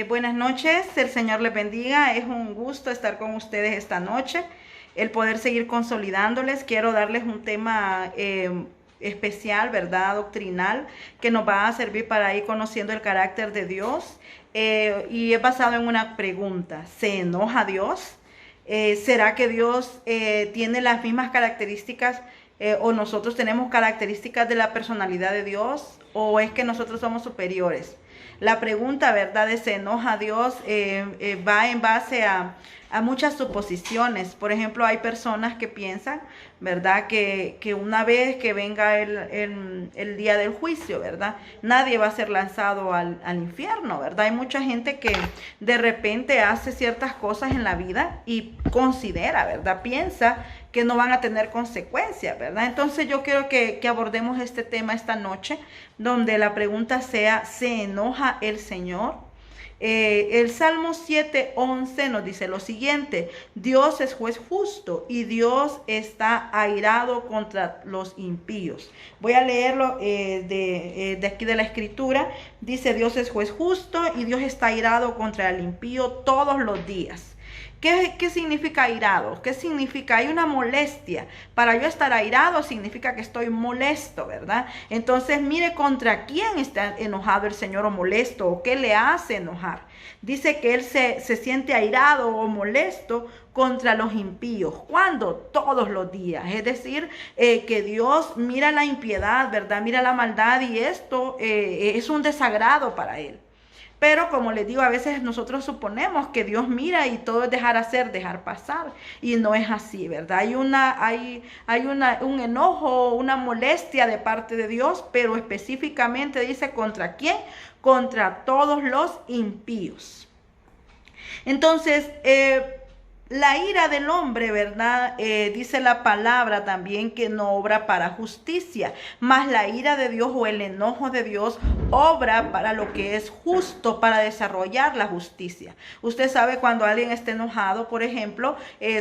Buenas noches, el Señor les bendiga. Es un gusto estar con ustedes esta noche, el poder seguir consolidándoles. Quiero darles un tema especial, ¿verdad? Doctrinal, que nos va a servir para ir conociendo el carácter de Dios. Y es basado en una pregunta: ¿se enoja Dios? ¿Será que Dios tiene las mismas características o nosotros tenemos características de la personalidad de Dios, o es que nosotros somos superiores? La pregunta, ¿verdad?, de ¿se enoja Dios? Va en base a muchas suposiciones. Por ejemplo, hay personas que piensan, ¿verdad?, que una vez que venga el día del juicio, ¿verdad?, nadie va a ser lanzado al infierno, ¿verdad? Hay mucha gente que de repente hace ciertas cosas en la vida y considera, ¿verdad?, piensa que no van a tener consecuencias, ¿verdad? Entonces yo quiero que abordemos este tema esta noche, donde la pregunta sea: ¿se enoja el Señor? El Salmo 7:11 nos dice lo siguiente: Dios es juez justo y Dios está airado contra los impíos. Voy a leerlo de aquí de la escritura. Dice: Dios es juez justo y Dios está airado contra el impío todos los días. ¿Qué significa airado? ¿Qué significa? Hay una molestia. Para yo estar airado significa que estoy molesto, ¿verdad? Entonces, mire contra quién está enojado el Señor, o molesto, o qué le hace enojar. Dice que Él se siente airado o molesto contra los impíos. ¿Cuándo? Todos los días. Es decir, que Dios mira la impiedad, ¿verdad? Mira la maldad, y esto es un desagrado para Él. Pero como les digo, a veces nosotros suponemos que Dios mira y todo es dejar hacer, dejar pasar. Y no es así, ¿verdad? Hay un enojo, una molestia de parte de Dios, pero específicamente dice: ¿contra quién? Contra todos los impíos. Entonces, la ira del hombre, ¿verdad? Dice la palabra también que no obra para justicia, mas la ira de Dios, o el enojo de Dios, obra para lo que es justo, para desarrollar la justicia. Usted sabe, cuando alguien está enojado, por ejemplo,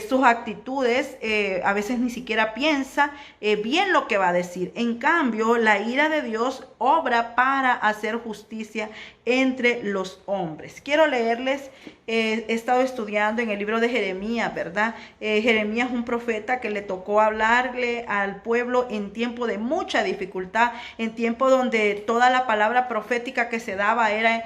sus actitudes, a veces ni siquiera piensa bien lo que va a decir. En cambio, la ira de Dios obra para hacer justicia entre los hombres. Quiero leerles, he estado estudiando en el libro de Jeremías, ¿verdad? Jeremías es un profeta que le tocó hablarle al pueblo en tiempo de mucha dificultad, en tiempo donde toda la palabra profética que se daba era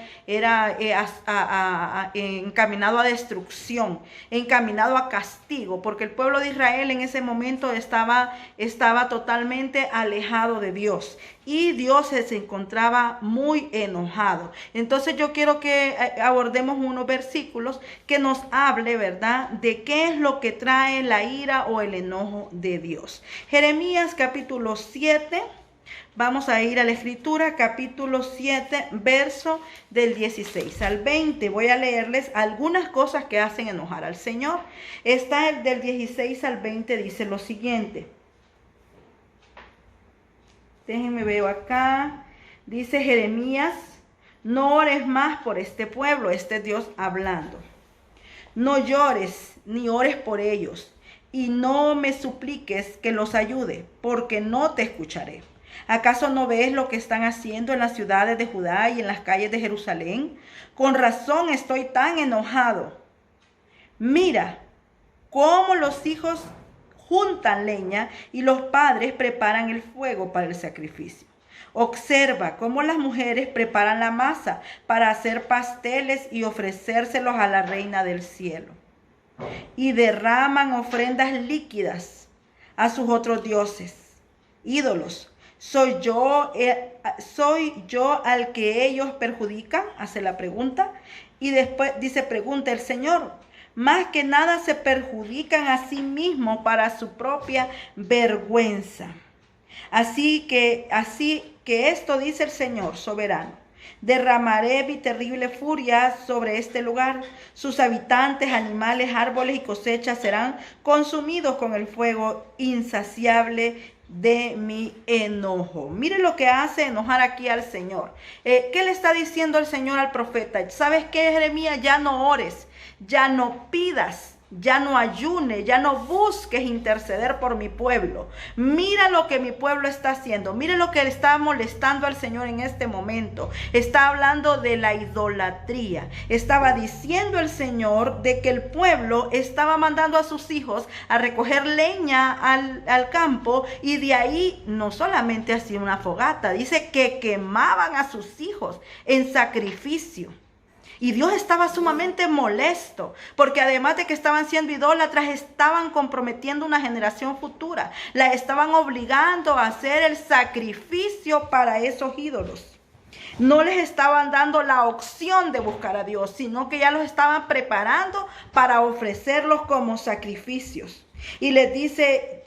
encaminado a destrucción, encaminado a castigo, porque el pueblo de Israel en ese momento estaba totalmente alejado de Dios, y Dios se encontraba muy enojado. Entonces yo quiero que abordemos unos versículos que nos hable, ¿verdad?, de qué es lo que trae la ira o el enojo de Dios. Jeremías capítulo 7. Vamos a ir a la escritura, capítulo 7, verso del 16 al 20. Voy a leerles algunas cosas que hacen enojar al Señor. Está el del 16 al 20, dice lo siguiente. Déjenme ver acá. Dice Jeremías: no ores más por este pueblo. Este es Dios hablando. No llores ni ores por ellos, y no me supliques que los ayude, porque no te escucharé. ¿Acaso no ves lo que están haciendo en las ciudades de Judá y en las calles de Jerusalén? Con razón estoy tan enojado. Mira cómo los hijos juntan leña y los padres preparan el fuego para el sacrificio. Observa cómo las mujeres preparan la masa para hacer pasteles y ofrecérselos a la reina del cielo. Y derraman ofrendas líquidas a sus otros dioses, ídolos. ¿Soy yo al que ellos perjudican? Hace la pregunta. Y después dice, pregunta el Señor: más que nada se perjudican a sí mismos para su propia vergüenza. Así que esto dice el Señor soberano: derramaré mi terrible furia sobre este lugar. Sus habitantes, animales, árboles y cosechas serán consumidos con el fuego insaciable de mi enojo. Mire lo que hace enojar aquí al Señor. ¿Qué le está diciendo el Señor al profeta? ¿Sabes qué, Jeremías? Ya no ores, ya no pidas ya no ayune, ya no busques interceder por mi pueblo. Mira lo que mi pueblo está haciendo. Mira lo que le está molestando al Señor en este momento. Está hablando de la idolatría. Estaba diciendo el Señor de que el pueblo estaba mandando a sus hijos a recoger leña al campo, y de ahí no solamente hacían una fogata, dice que quemaban a sus hijos en sacrificio. Y Dios estaba sumamente molesto, porque además de que estaban siendo idólatras, estaban comprometiendo una generación futura. La estaban obligando a hacer el sacrificio para esos ídolos. No les estaban dando la opción de buscar a Dios, sino que ya los estaban preparando para ofrecerlos como sacrificios. Y les dice,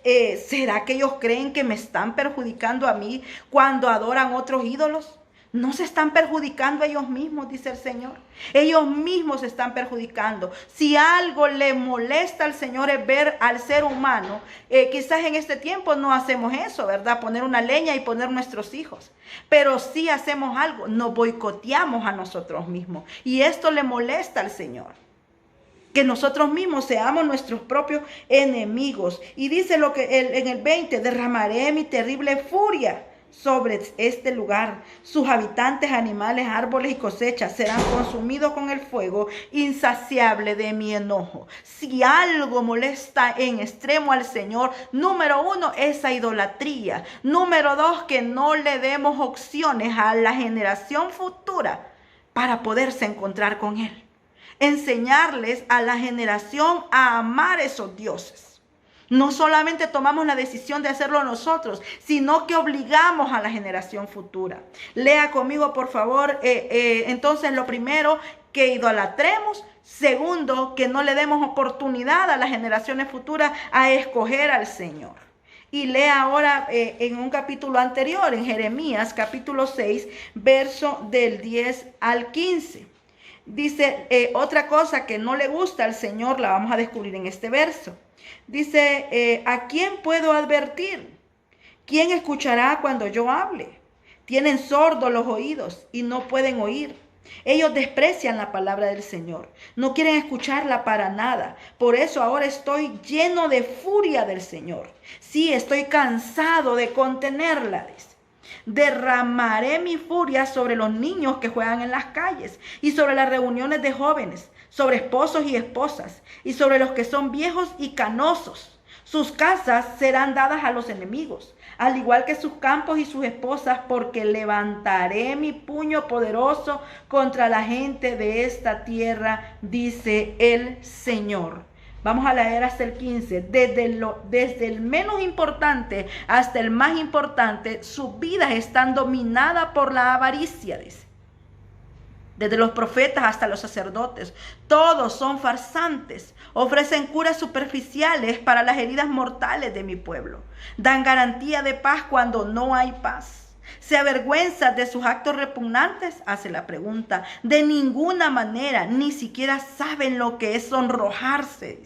¿será que ellos creen que me están perjudicando a mí cuando adoran otros ídolos? No se están perjudicando ellos mismos, dice el Señor. Ellos mismos se están perjudicando. Si algo le molesta al Señor es ver al ser humano. Quizás en este tiempo no hacemos eso, ¿verdad? Poner una leña y poner nuestros hijos. Pero sí hacemos algo, nos boicoteamos a nosotros mismos. Y esto le molesta al Señor. Que nosotros mismos seamos nuestros propios enemigos. Y dice lo que en el 20, derramaré mi terrible furia sobre este lugar. Sus habitantes, animales, árboles y cosechas serán consumidos con el fuego insaciable de mi enojo. Si algo molesta en extremo al Señor, número 1, esa idolatría. Número 2, que no le demos opciones a la generación futura para poderse encontrar con Él. Enseñarles a la generación a amar esos dioses. No solamente tomamos la decisión de hacerlo nosotros, sino que obligamos a la generación futura. Lea conmigo, por favor. Entonces, lo primero, que idolatremos. Segundo, que no le demos oportunidad a las generaciones futuras a escoger al Señor. Y lea ahora en un capítulo anterior, en Jeremías, capítulo 6, verso del 10 al 15. Dice, otra cosa que no le gusta al Señor, la vamos a descubrir en este verso. Dice, ¿a quién puedo advertir? ¿Quién escuchará cuando yo hable? Tienen sordos los oídos y no pueden oír. Ellos desprecian la palabra del Señor. No quieren escucharla para nada. Por eso ahora estoy lleno de furia del Señor. Sí, estoy cansado de contenerla, dice. Derramaré mi furia sobre los niños que juegan en las calles y sobre las reuniones de jóvenes, sobre esposos y esposas y sobre los que son viejos y canosos. Sus casas serán dadas a los enemigos, al igual que sus campos y sus esposas, porque levantaré mi puño poderoso contra la gente de esta tierra, dice el Señor. Vamos a leer hasta el 15. Desde el menos importante hasta el más importante, sus vidas están dominadas por la avaricia, dice. Desde los profetas hasta los sacerdotes, todos son farsantes. Ofrecen curas superficiales para las heridas mortales de mi pueblo. Dan garantía de paz cuando no hay paz. ¿Se avergüenza de sus actos repugnantes? Hace la pregunta. De ninguna manera, ni siquiera saben lo que es sonrojarse.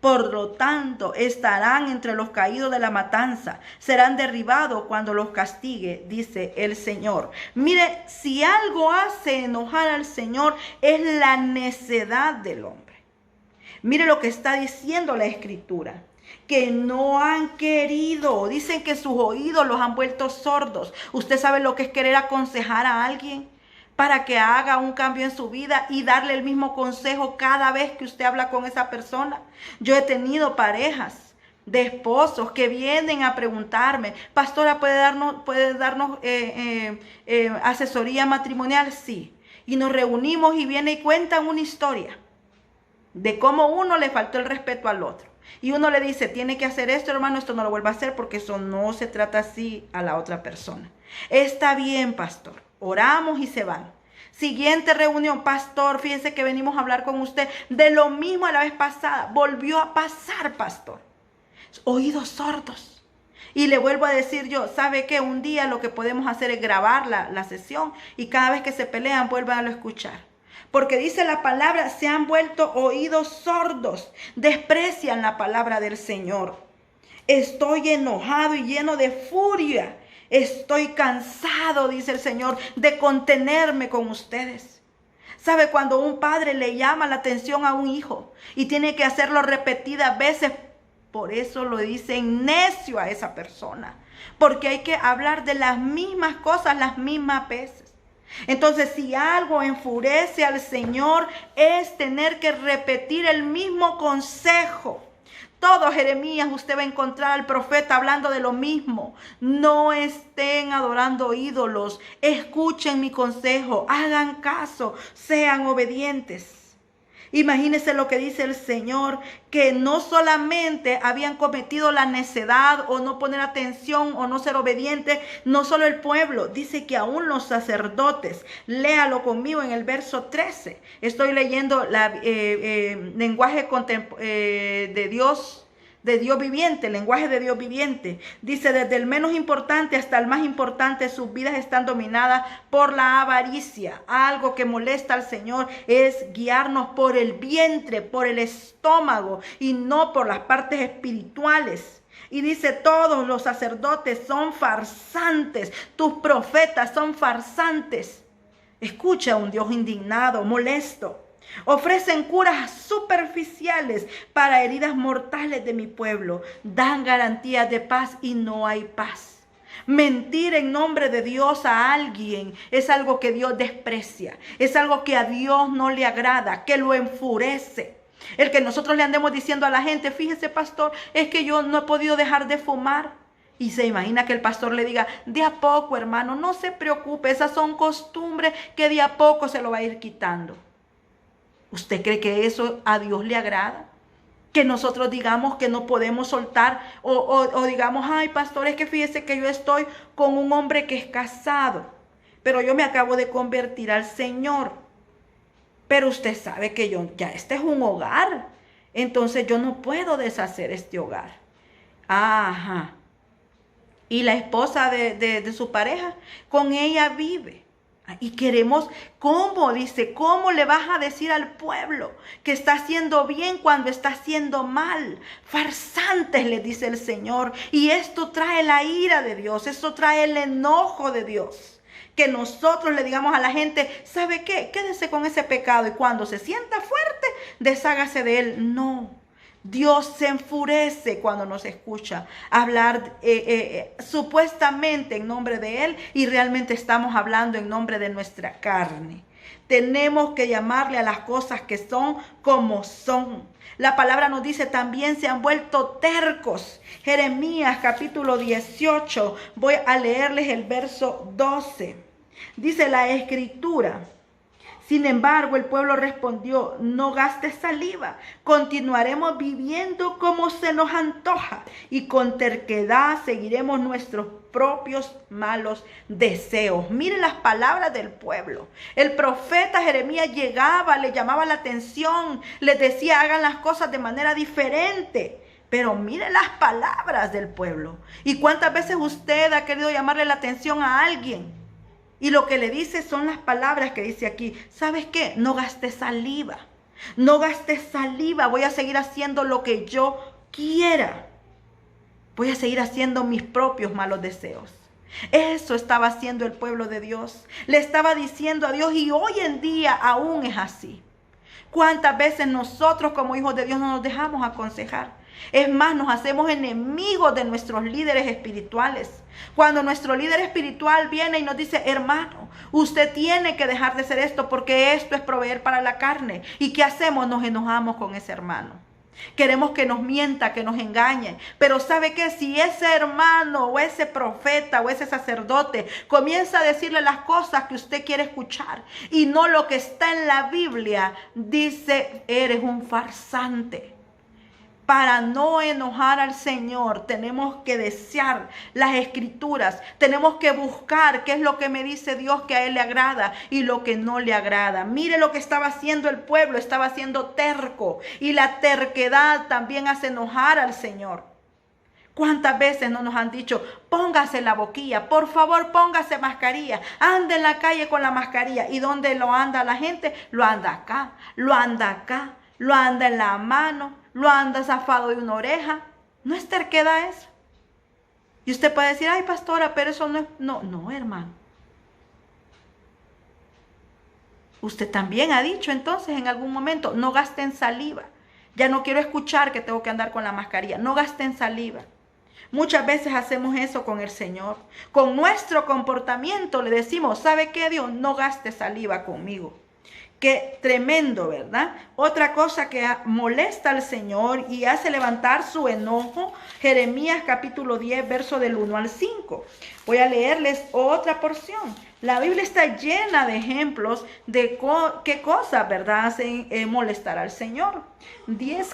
Por lo tanto, estarán entre los caídos de la matanza. Serán derribados cuando los castigue, dice el Señor. Mire, si algo hace enojar al Señor es la necedad del hombre. Mire lo que está diciendo la Escritura. Que no han querido. Dicen que sus oídos los han vuelto sordos. ¿Usted sabe lo que es querer aconsejar a alguien para que haga un cambio en su vida y darle el mismo consejo cada vez que usted habla con esa persona? Yo he tenido parejas de esposos que vienen a preguntarme, pastora, ¿puede darnos asesoría matrimonial? Sí. Y nos reunimos y viene y cuentan una historia de cómo uno le faltó el respeto al otro. Y uno le dice, tiene que hacer esto, hermano, esto no lo vuelva a hacer porque eso no se trata así a la otra persona. Está bien, pastor. Oramos y se van. Siguiente reunión, pastor, fíjense que venimos a hablar con usted de lo mismo a la vez pasada. Volvió a pasar, pastor. Oídos sordos. Y le vuelvo a decir yo, ¿sabe qué? Un día lo que podemos hacer es grabar la sesión y cada vez que se pelean vuelvan a escuchar. Porque dice la palabra, se han vuelto oídos sordos, desprecian la palabra del Señor. Estoy enojado y lleno de furia. Estoy cansado, dice el Señor, de contenerme con ustedes. ¿Sabe? Cuando un padre le llama la atención a un hijo y tiene que hacerlo repetidas veces, por eso lo dicen necio a esa persona. Porque hay que hablar de las mismas cosas las mismas veces. Entonces, si algo enfurece al Señor es tener que repetir el mismo consejo. Todo Jeremías usted va a encontrar al profeta hablando de lo mismo. No estén adorando ídolos. Escuchen mi consejo. Hagan caso. Sean obedientes. Imagínense lo que dice el Señor, que no solamente habían cometido la necedad o no poner atención o no ser obedientes, no solo el pueblo, dice que aún los sacerdotes. Léalo conmigo en el verso 13. Estoy leyendo lenguaje de Dios viviente, lenguaje de Dios viviente. Dice, desde el menos importante hasta el más importante, sus vidas están dominadas por la avaricia. Algo que molesta al Señor es guiarnos por el vientre, por el estómago y no por las partes espirituales. Y dice, todos los sacerdotes son farsantes, tus profetas son farsantes. Escucha a un Dios indignado, molesto. Ofrecen curas superficiales para heridas mortales de mi pueblo. Dan garantías de paz y no hay paz. Mentir en nombre de Dios a alguien es algo que Dios desprecia. Es algo que a Dios no le agrada, que lo enfurece. El que nosotros le andemos diciendo a la gente, fíjese pastor, es que yo no he podido dejar de fumar. Y se imagina que el pastor le diga, de a poco hermano, no se preocupe, esas son costumbres que de a poco se lo va a ir quitando. ¿Usted cree que eso a Dios le agrada? Que nosotros digamos que no podemos soltar o digamos, ay pastor, es que fíjese que yo estoy con un hombre que es casado, pero yo me acabo de convertir al Señor. Pero usted sabe que ya este es un hogar, entonces yo no puedo deshacer este hogar. Ajá. Y la esposa de su pareja, con ella vive. Y queremos, ¿cómo? Dice, ¿cómo le vas a decir al pueblo que está haciendo bien cuando está haciendo mal? Farsantes, le dice el Señor. Y esto trae la ira de Dios, esto trae el enojo de Dios. Que nosotros le digamos a la gente, ¿sabe qué? Quédese con ese pecado y cuando se sienta fuerte, deshágase de él. No. Dios se enfurece cuando nos escucha hablar supuestamente en nombre de Él y realmente estamos hablando en nombre de nuestra carne. Tenemos que llamarle a las cosas que son como son. La palabra nos dice también se han vuelto tercos. Jeremías capítulo 18, voy a leerles el verso 12. Dice la escritura. Sin embargo, el pueblo respondió, no gastes saliva, continuaremos viviendo como se nos antoja y con terquedad seguiremos nuestros propios malos deseos. Miren las palabras del pueblo. El profeta Jeremías llegaba, le llamaba la atención, les decía hagan las cosas de manera diferente. Pero miren las palabras del pueblo. ¿Y cuántas veces usted ha querido llamarle la atención a alguien? Y lo que le dice son las palabras que dice aquí. ¿Sabes qué? No gastes saliva. No gastes saliva. Voy a seguir haciendo lo que yo quiera. Voy a seguir haciendo mis propios malos deseos. Eso estaba haciendo el pueblo de Dios. Le estaba diciendo a Dios y hoy en día aún es así. ¿Cuántas veces nosotros como hijos de Dios no nos dejamos aconsejar? Es más, nos hacemos enemigos de nuestros líderes espirituales. Cuando nuestro líder espiritual viene y nos dice, hermano, usted tiene que dejar de hacer esto porque esto es proveer para la carne. ¿Y qué hacemos? Nos enojamos con ese hermano. Queremos que nos mienta, que nos engañe. Pero ¿sabe qué? Si ese hermano o ese profeta o ese sacerdote comienza a decirle las cosas que usted quiere escuchar y no lo que está en la Biblia, dice, eres un farsante. Para no enojar al Señor, tenemos que desear las escrituras. Tenemos que buscar qué es lo que me dice Dios que a Él le agrada y lo que no le agrada. Mire lo que estaba haciendo el pueblo, estaba siendo terco. Y la terquedad también hace enojar al Señor. ¿Cuántas veces no nos han dicho, póngase la boquilla, por favor póngase mascarilla, ande en la calle con la mascarilla? ¿Y dónde lo anda la gente? Lo anda acá, lo anda acá, lo anda en la mano. Lo anda zafado de una oreja. ¿No es terquedad eso? Y usted puede decir, ay pastora, pero eso no es... No, hermano. Usted también ha dicho entonces en algún momento, no gasten saliva. Ya no quiero escuchar que tengo que andar con la mascarilla. No gasten saliva. Muchas veces hacemos eso con el Señor. Con nuestro comportamiento le decimos, ¿sabe qué, Dios? No gaste saliva conmigo. Qué tremendo, ¿verdad? Otra cosa que molesta al Señor y hace levantar su enojo, Jeremías capítulo 10, verso del 1 al 5. Voy a leerles otra porción. La Biblia está llena de ejemplos de qué cosas, ¿verdad?, hacen molestar al Señor.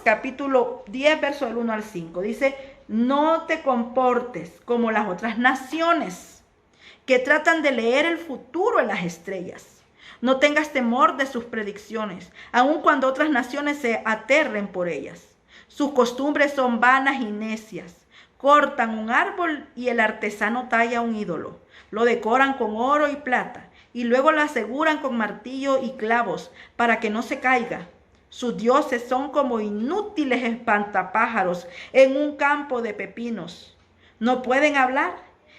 Capítulo 10, verso del 1 al 5. Dice, no te comportes como las otras naciones que tratan de leer el futuro en las estrellas. No tengas temor de sus predicciones, aun cuando otras naciones se aterren por ellas. Sus costumbres son vanas y necias. Cortan un árbol y el artesano talla un ídolo. Lo decoran con oro y plata y luego lo aseguran con martillo y clavos para que no se caiga. Sus dioses son como inútiles espantapájaros en un campo de pepinos. No pueden hablar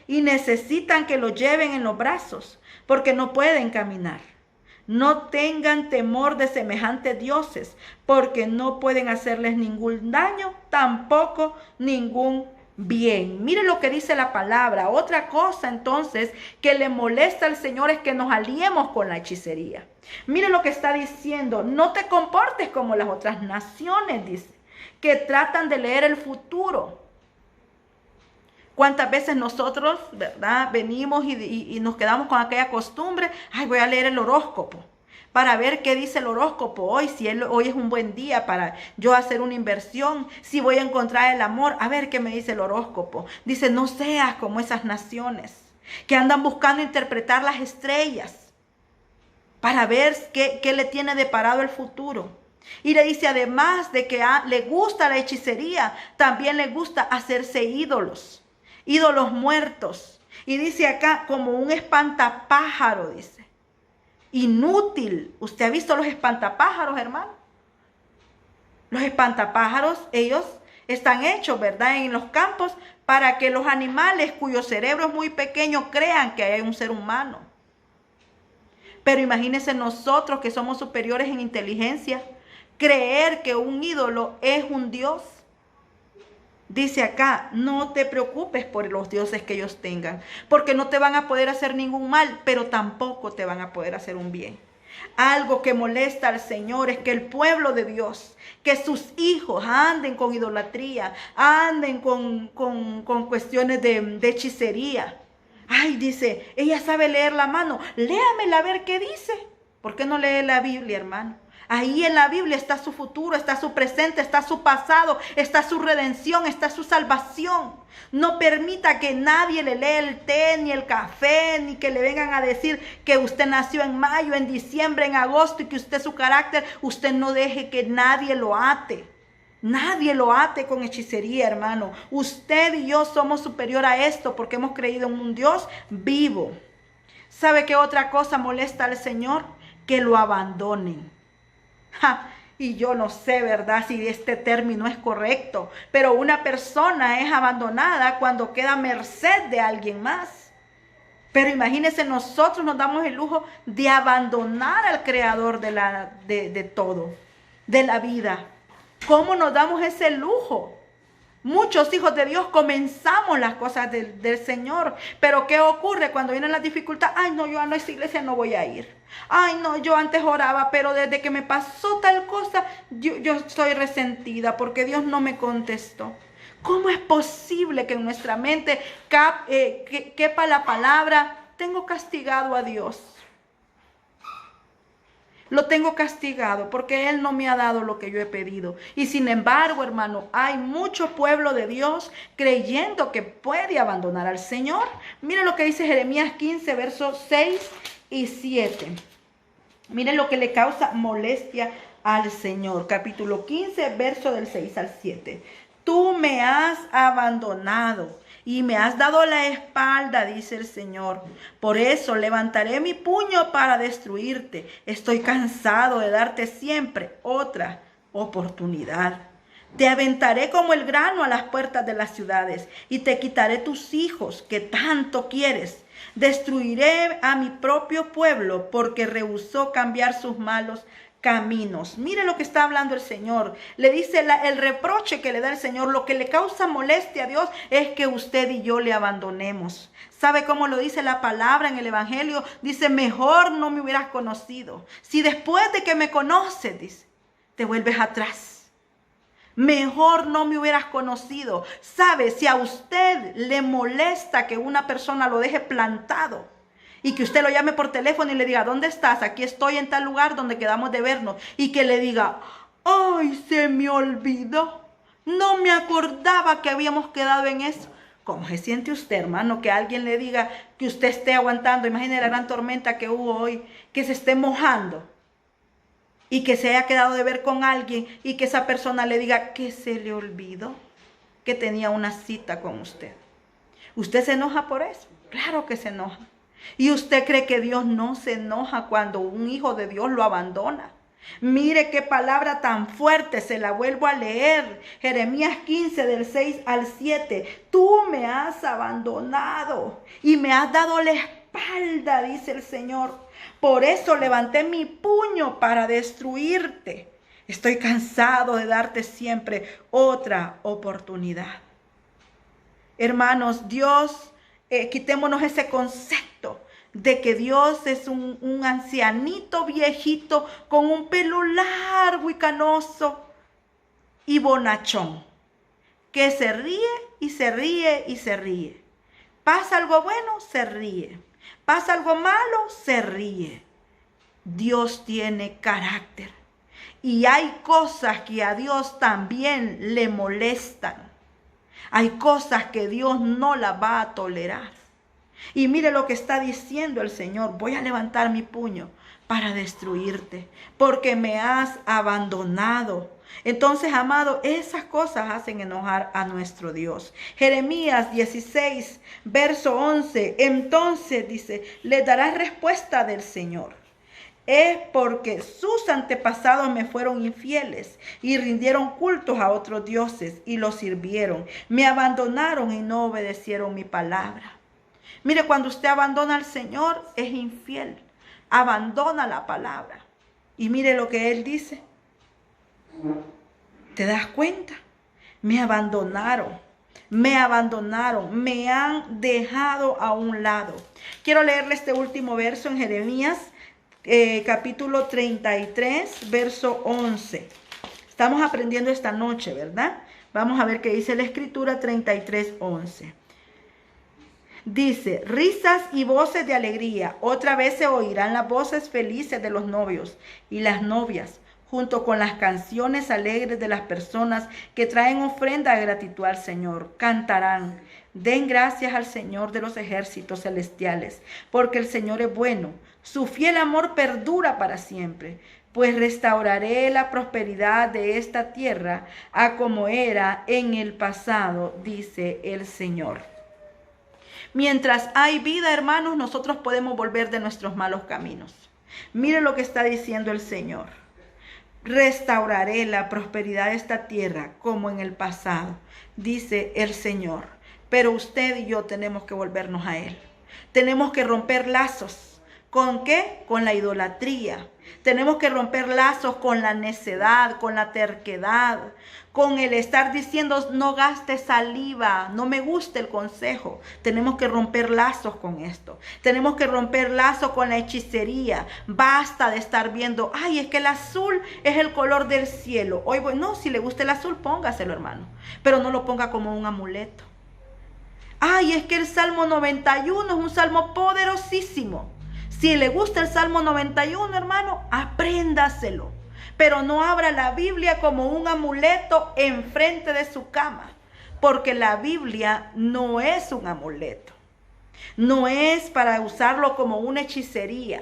y necesitan que los lleven en los brazos porque no pueden caminar. No tengan temor de semejantes dioses, porque no pueden hacerles ningún daño, tampoco ningún bien. Mire lo que dice la palabra. Otra cosa entonces que le molesta al Señor es que nos aliemos con la hechicería. Mire lo que está diciendo. No te comportes como las otras naciones, dice, que tratan de leer el futuro. ¿Cuántas veces nosotros, verdad, venimos y nos quedamos con aquella costumbre? Ay, voy a leer el horóscopo para ver qué dice el horóscopo hoy, si hoy es un buen día para yo hacer una inversión, si voy a encontrar el amor, a ver qué me dice el horóscopo. Dice, no seas como esas naciones que andan buscando interpretar las estrellas para ver qué le tiene deparado el futuro. Y le dice, además de que le gusta la hechicería, también le gusta hacerse ídolos muertos. Y dice acá, como un espantapájaro, dice. Inútil. ¿Usted ha visto los espantapájaros, hermano? Los espantapájaros, ellos están hechos, ¿verdad?, en los campos para que los animales cuyo cerebro es muy pequeño crean que hay un ser humano. Pero imagínense nosotros que somos superiores en inteligencia, creer que un ídolo es un dios. Dice acá, no te preocupes por los dioses que ellos tengan, porque no te van a poder hacer ningún mal, pero tampoco te van a poder hacer un bien. Algo que molesta al Señor es que el pueblo de Dios, que sus hijos anden con idolatría, anden con cuestiones de hechicería. Ay, dice, ella sabe leer la mano, léamela a ver qué dice. ¿Por qué no lee la Biblia, hermano? Ahí en la Biblia está su futuro, está su presente, está su pasado, está su redención, está su salvación. No permita que nadie le lea el té, ni el café, ni que le vengan a decir que usted nació en mayo, en diciembre, en agosto y que usted su carácter. Usted no deje que nadie lo ate. Nadie lo ate con hechicería, hermano. Usted y yo somos superior a esto porque hemos creído en un Dios vivo. ¿Sabe qué otra cosa molesta al Señor? Que lo abandonen. Y yo no sé, ¿verdad?, si este término es correcto, pero una persona es abandonada cuando queda a merced de alguien más. Pero imagínense, nosotros nos damos el lujo de abandonar al creador de todo, de la vida. ¿Cómo nos damos ese lujo? Muchos hijos de Dios comenzamos las cosas del Señor, pero ¿qué ocurre cuando vienen las dificultades? Ay, no, yo a esa iglesia no voy a ir. Ay, no, yo antes oraba, pero desde que me pasó tal cosa, yo estoy resentida porque Dios no me contestó. ¿Cómo es posible que en nuestra mente quepa la palabra, tengo castigado a Dios? Lo tengo castigado porque Él no me ha dado lo que yo he pedido. Y sin embargo, hermano, hay mucho pueblo de Dios creyendo que puede abandonar al Señor. Miren lo que dice Jeremías 15, versos 6 y 7. Miren lo que le causa molestia al Señor. Capítulo 15, verso del 6 al 7. Tú me has abandonado y me has dado la espalda, dice el Señor. Por eso levantaré mi puño para destruirte. Estoy cansado de darte siempre otra oportunidad. Te aventaré como el grano a las puertas de las ciudades y te quitaré tus hijos que tanto quieres. Destruiré a mi propio pueblo porque rehusó cambiar sus malos caminos. Mire lo que está hablando el Señor. Le dice el reproche que le da el Señor. Lo que le causa molestia a Dios es que usted y yo le abandonemos. ¿Sabe cómo lo dice la palabra en el Evangelio? Dice, mejor no me hubieras conocido. Si después de que me conoces, dice, te vuelves atrás. Mejor no me hubieras conocido. ¿Sabe? Si a usted le molesta que una persona lo deje plantado y que usted lo llame por teléfono y le diga, ¿dónde estás? Aquí estoy en tal lugar donde quedamos de vernos. Y que le diga, ¡ay, se me olvidó! No me acordaba que habíamos quedado en eso. ¿Cómo se siente usted, hermano? Que alguien le diga que usted esté aguantando. Imagine la gran tormenta que hubo hoy, que se esté mojando y que se haya quedado de ver con alguien y que esa persona le diga que se le olvidó que tenía una cita con usted. ¿Usted se enoja por eso? Claro que se enoja. ¿Y usted cree que Dios no se enoja cuando un hijo de Dios lo abandona? Mire qué palabra tan fuerte, se la vuelvo a leer. Jeremías 15 del 6 al 7. Tú me has abandonado y me has dado la espalda, dice el Señor. Por eso levanté mi puño para destruirte. Estoy cansado de darte siempre otra oportunidad. Hermanos, quitémonos ese concepto de que Dios es un ancianito viejito con un pelo largo y canoso y bonachón, que se ríe y se ríe y se ríe. Pasa algo bueno, se ríe. Pasa algo malo, se ríe. Dios tiene carácter y hay cosas que a Dios también le molestan. Hay cosas que Dios no las va a tolerar. Y mire lo que está diciendo el Señor. Voy a levantar mi puño para destruirte, porque me has abandonado. Entonces, amado, esas cosas hacen enojar a nuestro Dios. Jeremías 16, verso 11. Entonces, dice, le darás respuesta del Señor. Es porque sus antepasados me fueron infieles y rindieron cultos a otros dioses y los sirvieron. Me abandonaron y no obedecieron mi palabra. Mire, cuando usted abandona al Señor, es infiel. Abandona la palabra. Y mire lo que Él dice. ¿Te das cuenta? Me abandonaron. Me han dejado a un lado. Quiero leerle este último verso en Jeremías, capítulo 33, verso 11. Estamos aprendiendo esta noche, ¿verdad? Vamos a ver qué dice la Escritura 33, 11. Dice, risas y voces de alegría. Otra vez se oirán las voces felices de los novios y las novias, junto con las canciones alegres de las personas que traen ofrenda de gratitud al Señor. Cantarán, den gracias al Señor de los ejércitos celestiales, porque el Señor es bueno. Su fiel amor perdura para siempre. Pues restauraré la prosperidad de esta tierra a como era en el pasado, dice el Señor. Mientras hay vida, hermanos, nosotros podemos volver de nuestros malos caminos. Mire lo que está diciendo el Señor. Restauraré la prosperidad de esta tierra como en el pasado, dice el Señor. Pero usted y yo tenemos que volvernos a Él. Tenemos que romper lazos. ¿Con qué? Con la idolatría. Tenemos que romper lazos con la necedad, con la terquedad, con el estar diciendo no gastes saliva, no me gusta el consejo. Tenemos que romper lazos con esto. Tenemos que romper lazos con la hechicería. Basta de estar viendo, ay, es que el azul es el color del cielo. Hoy no, si le gusta el azul, póngaselo, hermano. Pero no lo ponga como un amuleto. Ay, es que el Salmo 91 es un salmo poderosísimo. Si le gusta el Salmo 91, hermano, apréndaselo. Pero no abra la Biblia como un amuleto enfrente de su cama. Porque la Biblia no es un amuleto. No es para usarlo como una hechicería.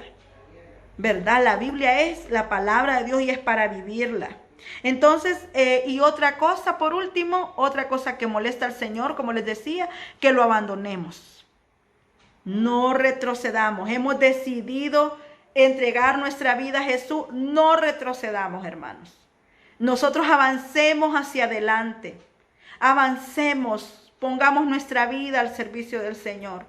¿Verdad? La Biblia es la palabra de Dios y es para vivirla. Entonces, y otra cosa, por último, otra cosa que molesta al Señor, como les decía, que lo abandonemos. No retrocedamos. Hemos decidido entregar nuestra vida a Jesús. No retrocedamos, hermanos. Nosotros avancemos hacia adelante. Avancemos. Pongamos nuestra vida al servicio del Señor.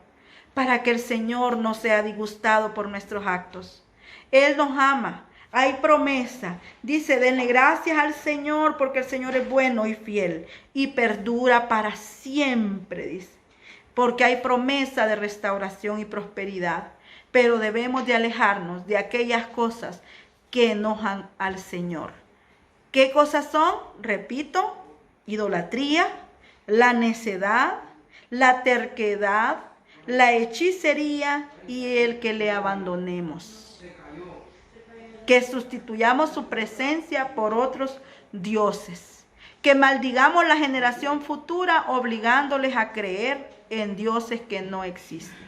para que el Señor no sea disgustado por nuestros actos. Él nos ama. Hay promesa. Dice, denle gracias al Señor porque el Señor es bueno y fiel y perdura para siempre, dice. Porque hay promesa de restauración y prosperidad. Pero debemos de alejarnos de aquellas cosas que enojan al Señor. ¿Qué cosas son? Repito, idolatría, la necedad, la terquedad, la hechicería y el que le abandonemos. Que sustituyamos su presencia por otros dioses. Que maldigamos la generación futura obligándoles a creer en dioses que no existen.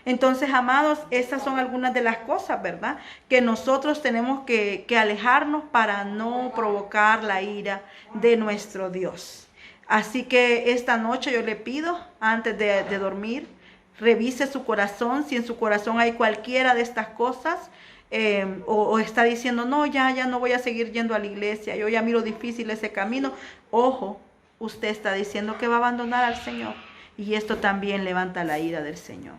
Entonces, amados, esas son algunas de las cosas, ¿verdad? Que nosotros tenemos que alejarnos para no provocar la ira de nuestro Dios. Así que esta noche yo le pido, antes de dormir, revise su corazón. Si en su corazón hay cualquiera de estas cosas, o está diciendo, no, ya no voy a seguir yendo a la iglesia, yo ya miro difícil ese camino. Ojo, usted está diciendo que va a abandonar al Señor. Y esto también levanta la ira del Señor.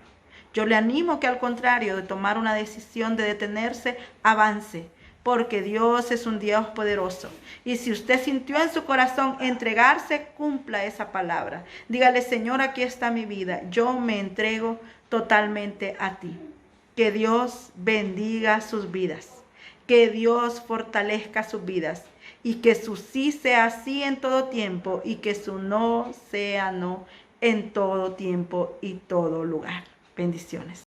Yo le animo que al contrario de tomar una decisión de detenerse, avance, porque Dios es un Dios poderoso. Y si usted sintió en su corazón entregarse, cumpla esa palabra. Dígale, Señor, aquí está mi vida, yo me entrego totalmente a ti. Que Dios bendiga sus vidas, que Dios fortalezca sus vidas y que su sí sea sí en todo tiempo y que su no sea no en todo tiempo y todo lugar. Bendiciones.